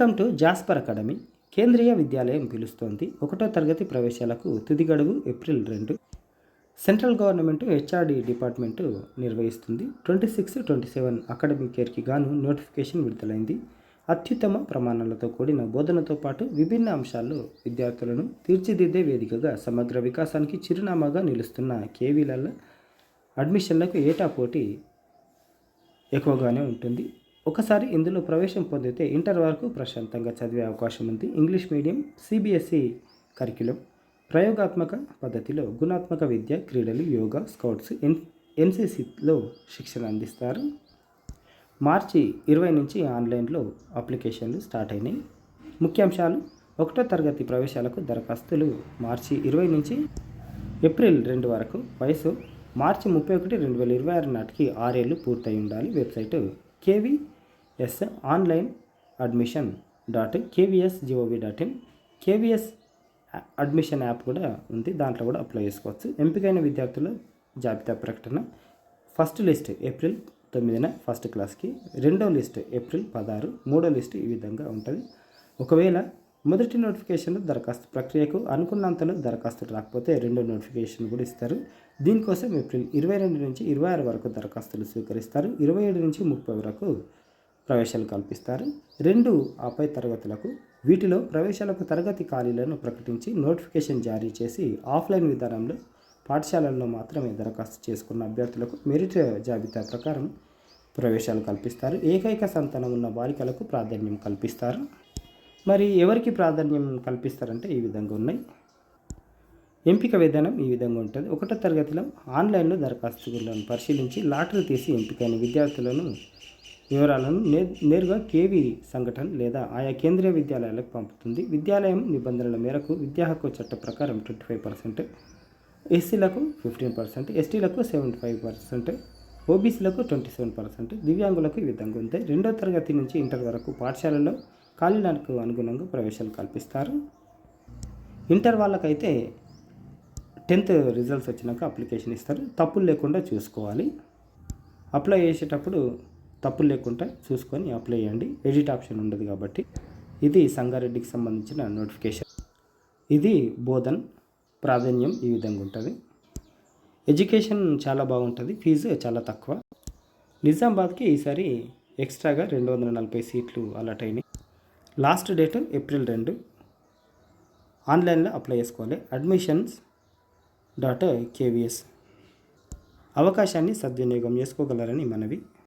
Welcome to Jasper academy. కేంద్రీయ విద్యాలయం పిలుస్తోంది. 1వ తరగతి ప్రవేశాలకు తుది గడువు April 2. Central government HRD department నిర్వహిస్తుంది. 26-27 అకాడమిక్ ఇయర్కి గాను నోటిఫికేషన్ విడుదలైంది. అత్యుత్తమ ప్రమాణాలతో కూడిన బోధనతో పాటు విభిన్న అంశాల్లో విద్యార్థులను తీర్చిదిద్దే వేదికగా సమగ్ర వికాసానికి చిరునామాగా నిలుస్తున్న కేవీలలో అడ్మిషన్లకు ఏటా పోటీ ఎక్కువగానే ఉంటుంది. ఒకసారి ఇందులో ప్రవేశం పొందితే ఇంటర్ వరకు ప్రశాంతంగా చదివే అవకాశం ఉంది. ఇంగ్లీష్ మీడియం, సిబిఎస్ఈ కరిక్యులం, ప్రయోగాత్మక పద్ధతిలో గుణాత్మక విద్య, క్రీడలు, యోగా, స్కౌట్స్, ఎన్సిసిలో శిక్షణ అందిస్తారు. మార్చి 20 నుంచి ఆన్లైన్లో అప్లికేషన్లు స్టార్ట్ అయినాయి. ముఖ్యాంశాలు: 1వ తరగతి ప్రవేశాలకు దరఖాస్తులు మార్చి 20 నుంచి ఏప్రిల్ 2 వరకు. వయసు మార్చి 31, 2026 నాటికి 6 ఏళ్ళు పూర్తయి ఉండాలి. Website KVS online admission .kvs.gov.in. KVS admission app కూడా ఉంది, దాంట్లో కూడా అప్లై చేసుకోవచ్చు. ఎంపికైన విద్యార్థుల జాబితా ప్రకటన. ఫస్ట్ లిస్ట్ ఏప్రిల్ 9న ఫస్ట్ క్లాస్కి, రెండో లిస్ట్ ఏప్రిల్ 16, మూడో లిస్ట్ ఈ విధంగా ఉంటుంది. ఒకవేళ మొదటి నోటిఫికేషన్లో దరఖాస్తు ప్రక్రియకు అనుకున్నంతలో దరఖాస్తులు రాకపోతే రెండో నోటిఫికేషన్ కూడా ఇస్తారు. దీనికోసం ఏప్రిల్ 22 నుంచి 26 వరకు దరఖాస్తులు స్వీకరిస్తారు. 27 నుంచి 30 వరకు ప్రవేశాలు కల్పిస్తారు. 2 ఆపై తరగతులకు వీటిలో ప్రవేశాలకు తరగతి ఖాళీలను ప్రకటించి నోటిఫికేషన్ జారీ చేసి ఆఫ్లైన్ విధానంలో పాఠశాలల్లో మాత్రమే దరఖాస్తు చేసుకున్న అభ్యర్థులకు మెరిట్ జాబితా ప్రకారం ప్రవేశాలు కల్పిస్తారు. ఏకైక సంతానం ఉన్న బాలికలకు ప్రాధాన్యం కల్పిస్తారు. మరి ఎవరికి ప్రాధాన్యం కల్పిస్తారంటే ఈ విధంగా ఉన్నాయి. ఎంపిక విధానం ఈ విధంగా ఉంటుంది. 1వ తరగతిలో ఆన్లైన్లో దరఖాస్తులను పరిశీలించి లాటరీ తీసి ఎంపికైన విద్యార్థులను వివరాలను నేరుగా కేవీ సంఘటన లేదా ఆయా కేంద్రీయ విద్యాలయాలకు పంపుతుంది. విద్యాలయం నిబంధనల మేరకు విద్యా హక్కు చట్ట ప్రకారం 25%, ఎస్సీలకు 15%, ఎస్టీలకు 75%, ఓబీసీలకు 27%, దివ్యాంగులకు ఈ విధంగా ఉంది. 2వ తరగతి నుంచి ఇంటర్ వరకు పాఠశాలలో ఖాళీలకు అనుగుణంగా ప్రవేశాలు కల్పిస్తారు. ఇంటర్ వాళ్ళకైతే 10th రిజల్ట్స్ వచ్చినాక అప్లికేషన్ ఇస్తారు. తప్పులు లేకుండా చూసుకోవాలి. అప్లై చేసేటప్పుడు తప్పులు లేకుండా చూసుకొని అప్లై చేయండి. ఎడిట్ ఆప్షన్ ఉండదు కాబట్టి. ఇది సంగారెడ్డికి సంబంధించిన నోటిఫికేషన్. ఇది బోధన్ ప్రాధాన్యం ఈ విధంగా ఉంటుంది. ఎడ్యుకేషన్ చాలా బాగుంటుంది, ఫీజు చాలా తక్కువ. నిజామాబాద్కి ఈసారి ఎక్స్ట్రాగా 240 సీట్లు అలాట్ అయినాయి. Last date April 2. ఆన్లైన్లో అప్లై చేసుకోవాలి. admissions.kvs. అవకాశాన్ని సద్వినియోగం చేసుకోగలరని మనవి.